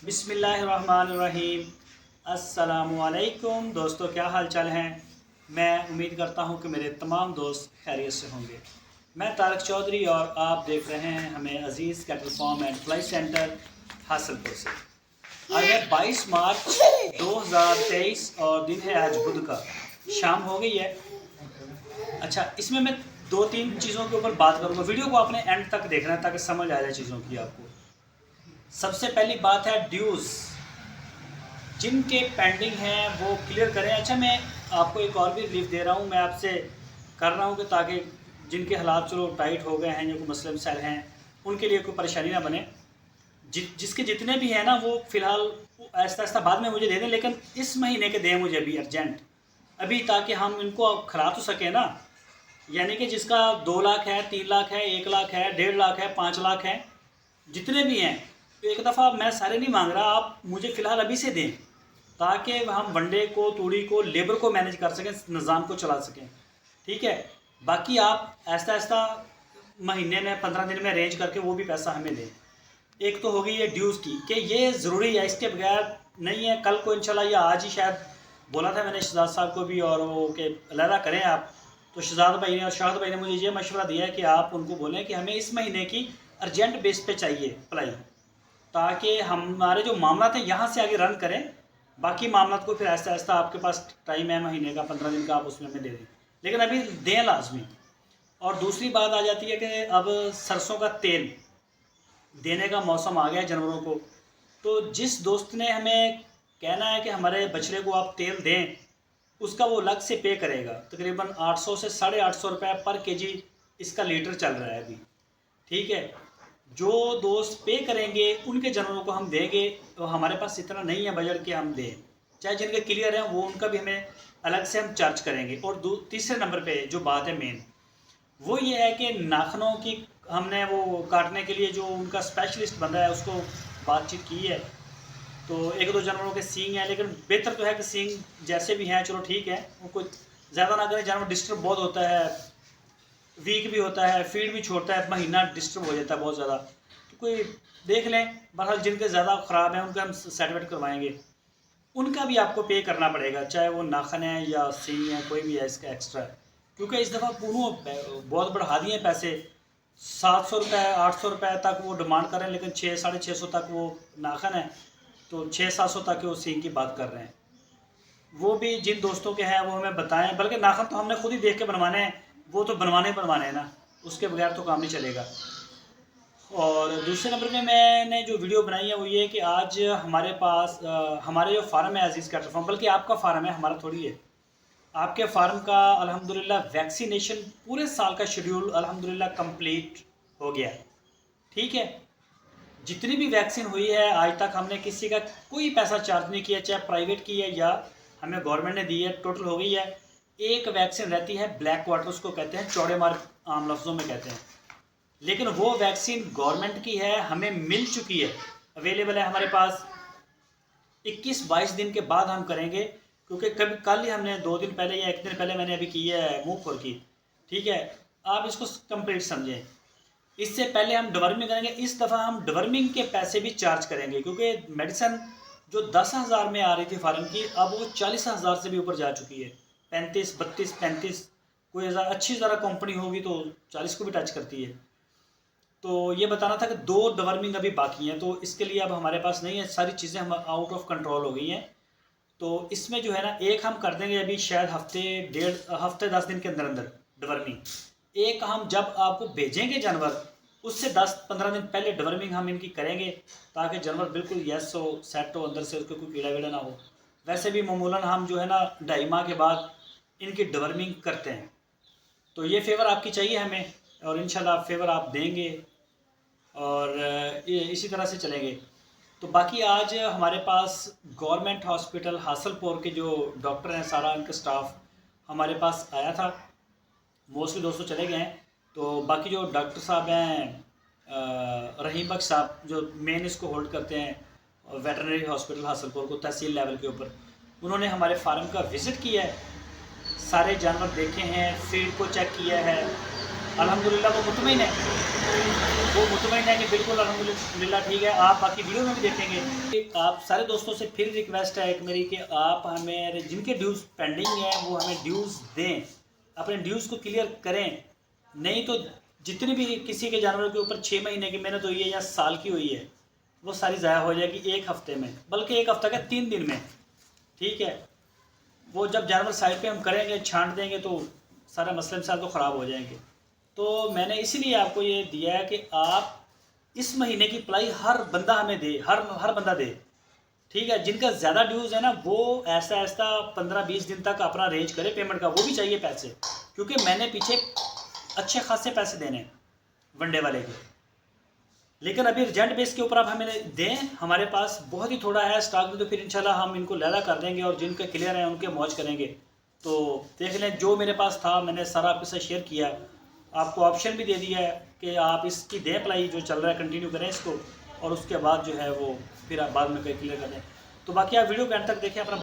बिस्मिल्लाहिर्रहमानिर्रहीम। अस्सलामुअलैकुम दोस्तों, क्या हाल चाल हैं। मैं उम्मीद करता हूं कि मेरे तमाम दोस्त खैरियत से होंगे। मैं तारक चौधरी और आप देख रहे हैं हमें Aziz cattle farm and fly centre Hasalpur से। आज है 22 मार्च 2023 और दिन है आज बुध का। शाम हो गई है। अच्छा, इसमें मैं दो तीन चीज़ों के ऊपर बात करूँगा। वीडियो को आपने एंड तक देखना है ताकि समझ आ जाए चीज़ों की आपको। सबसे पहली बात है ड्यूज़, जिनके पेंडिंग हैं वो क्लियर करें। अच्छा, मैं आपको एक और भी रिलीफ दे रहा हूँ, मैं आपसे कर रहा हूँ कि ताकि जिनके हालात चलो टाइट हो गए हैं या कोई मसले मसाइल हैं उनके लिए कोई परेशानी ना बने। जिसके जितने भी हैं ना वो फ़िलहाल ऐसा ऐसा बाद में मुझे दे दें, लेकिन इस महीने के दें मुझे अभी अर्जेंट अभी, ताकि हम इनको खिला तो सकें ना। यानी कि जिसका 2 लाख है, 3 लाख है, 1 लाख है, 1.5 लाख है, 5 लाख है, जितने भी हैं, तो एक दफ़ा मैं सारे नहीं मांग रहा, आप मुझे फ़िलहाल अभी से दें ताकि हम वनडे को, तूड़ी को, लेबर को मैनेज कर सकें, निज़ाम को चला सकें। ठीक है, बाकी आप ऐसा ऐसा महीने में 15 दिन में अरेंज करके वो भी पैसा हमें दें। एक तो होगी ये ड्यूज़ की कि ये ज़रूरी है, इसके बगैर नहीं है। कल को इंशाल्लाह या आज ही शायद बोला था मैंने शहजाद साहब को भी, और वो कि अलहदा करें आप। तो शहजाद भाई ने और शाहद भाई ने मुझे ये मशवरा दिया है कि आप उनको बोलें कि हमें इस महीने की अर्जेंट बेस पे चाहिए अप्लाई, ताकि हमारे जो मामला हैं यहाँ से आगे रन करें। बाकी मामला को फिर ऐसा ऐसा आपके पास टाइम है महीने का, 15 दिन का, आप उसमें हमें दे दें, लेकिन अभी दें लाजमी। और दूसरी बात आ जाती है कि अब सरसों का तेल देने का मौसम आ गया है जानवरों को। तो जिस दोस्त ने हमें कहना है कि हमारे बछड़े को आप तेल दें, उसका वो अलग से पे करेगा। तकरीबन 800 से 850 रुपये पर केजी इसका लीटर चल रहा है अभी। ठीक है, जो दोस्त पे करेंगे उनके जानवरों को हम देंगे। तो हमारे पास इतना नहीं है बजट कि हम दें, चाहे जिनके क्लियर हैं वो, उनका भी हमें अलग से हम चार्ज करेंगे। और तीसरे नंबर पे जो बात है मेन, वो ये है कि नाखनों की हमने वो काटने के लिए जो उनका स्पेशलिस्ट बंदा है उसको बातचीत की है। तो एक दो जानवरों के सींग हैं, लेकिन बेहतर तो है कि सींग जैसे भी हैं चलो ठीक है, वो कुछ ज़्यादा ना करें। जानवर डिस्टर्ब बहुत होता है, वीक भी होता है, फीड भी छोड़ता है, महीना डिस्टर्ब हो जाता है बहुत ज़्यादा। तो कोई देख लें, बहरहाल जिनके ज़्यादा ख़राब हैं उनका हम सेटलमेंट करवाएंगे। उनका भी आपको पे करना पड़ेगा, चाहे वो नाखन है या सींग है, कोई भी है इसका एक्स्ट्रा। क्योंकि इस दफ़ा पूनों बहुत बढ़ा दिए पैसे, 700 रुपये 800 रुपये तक वो डिमांड कर रहे हैं, लेकिन 600 साढ़े 600 तक वो नाखन है, तो 600-700 तक वो सींग की बात कर रहे हैं। वो भी जिन दोस्तों के हैं वो हमें बताएं, बल्कि नाखन तो हमने खुद ही देख के बनवाने हैं, वो तो बनवाने हैं ना, उसके बगैर तो काम नहीं चलेगा। और दूसरे नंबर पे मैंने जो वीडियो बनाई है वो ये कि आज हमारे पास हमारे जो फार्म है अजीज़ कैटल फार्म, बल्कि आपका फार्म है, हमारा थोड़ी है। आपके फार्म का अल्हम्दुलिल्लाह वैक्सीनेशन पूरे साल का शेड्यूल अल्हम्दुलिल्लाह कंप्लीट हो गया है। ठीक है, जितनी भी वैक्सीन हुई है आज तक हमने किसी का कोई पैसा चार्ज नहीं किया, चाहे प्राइवेट की है या हमें गवर्नमेंट ने दी है, टोटल हो गई है। एक वैक्सीन रहती है ब्लैक वाटर, उसको कहते हैं चौड़े मार, आम लफ्ज़ों में कहते हैं, लेकिन वो वैक्सीन गवर्नमेंट की है, हमें मिल चुकी है, अवेलेबल है हमारे पास। 21-22 दिन के बाद हम करेंगे, क्योंकि कभी कल ही हमने 2 दिन पहले या 1 दिन पहले मैंने अभी की है मुँह खोर की। ठीक है, आप इसको कंप्लीट समझें। इससे पहले हम डिवर्मिंग करेंगे। इस दफ़ा हम डिवर्मिंग के पैसे भी चार्ज करेंगे, क्योंकि मेडिसन जो 10,000 में आ रही थी फार्म की, अब वो 40,000 से भी ऊपर जा चुकी है। 35, 32, 35, कोई अच्छी ज़रा कंपनी होगी तो 40 को भी टच करती है। तो ये बताना था कि 2 डिवर्मिंग अभी बाकी हैं, तो इसके लिए अब हमारे पास नहीं है, सारी चीज़ें हम आउट ऑफ कंट्रोल हो गई हैं। तो इसमें जो है ना, एक हम कर देंगे अभी शायद हफ्ते 10 दिन के अंदर अंदर डिवर्मिंग। एक हम जब आपको भेजेंगे जानवर, उससे 10-15 दिन पहले डिवर्मिंग हम इनकी करेंगे, ताकि जानवर बिल्कुल यस हो, सेट हो, अंदर से उसको कोई कीड़ा वीड़ा ना हो। वैसे भी मामूलन हम जो है ना 2.5 माह के बाद इनकी डिवर्मिंग करते हैं। तो ये फेवर आपकी चाहिए हमें, और इंशाल्लाह फेवर आप देंगे, और इसी तरह से चलेंगे। तो बाकी आज हमारे पास गवर्नमेंट हॉस्पिटल हासलपुर के जो डॉक्टर हैं, सारा उनका स्टाफ हमारे पास आया था। मोस्टली दोस्तों चले गए हैं। तो बाकी जो डॉक्टर साहब हैं, रहीम बख्श साहब जो मेन इसको होल्ड करते हैं वेटरनरी हॉस्पिटल हासलपुर को, तहसील लेवल के ऊपर, उन्होंने हमारे फार्म का विज़िट किया है, सारे जानवर देखे हैं, फीड को चेक किया है। अल्हम्दुलिल्लाह वो मुतमईन है वो मुतमईन है कि बिल्कुल अल्हम्दुलिल्लाह ठीक है। आप बाकी वीडियो में भी देखेंगे। आप सारे दोस्तों से फिर रिक्वेस्ट है एक मेरी कि आप हमें जिनके ड्यूज़ पेंडिंग हैं वो हमें ड्यूज़ दें, अपने ड्यूज़ को क्लियर करें। नहीं तो जितनी भी किसी के जानवरों के ऊपर 6 महीने की मेहनत हुई है या साल की हुई है वो सारी ज़ाया हो जाएगी एक हफ़्ते में, बल्कि एक हफ़्ता का 3 दिन में। ठीक है, वो जब जानवर साइड पे हम करेंगे छांट देंगे तो सारा मसले मसाइल तो ख़राब हो जाएंगे। तो मैंने इसीलिए आपको ये दिया है कि आप इस महीने की अप्लाई हर बंदा हमें दे, हर बंदा दे। ठीक है, जिनका ज़्यादा ड्यूज़ है ना वो ऐसा ऐसा 15-20 दिन तक अपना अरेंज करे पेमेंट का, वो भी चाहिए पैसे, क्योंकि मैंने पीछे अच्छे खासे पैसे देने हैं वनडे वाले के। लेकिन अभी अर्जेंट बेस के ऊपर आप हमें दें, हमारे पास बहुत ही थोड़ा है स्टॉक में, तो फिर इंशाल्लाह हम इनको लैला कर देंगे और जिनके क्लियर हैं उनके मौज करेंगे। तो देख लें, जो मेरे पास था मैंने सारा आपके साथ शेयर किया, आपको ऑप्शन भी दे दिया है कि आप इसकी दें अप्लाई, जो चल रहा है कंटिन्यू करें इसको, और उसके बाद जो है वो फिर आप बाद में क्लियर कर दें। तो बाकी आप वीडियो के अंत तक देखें, अपना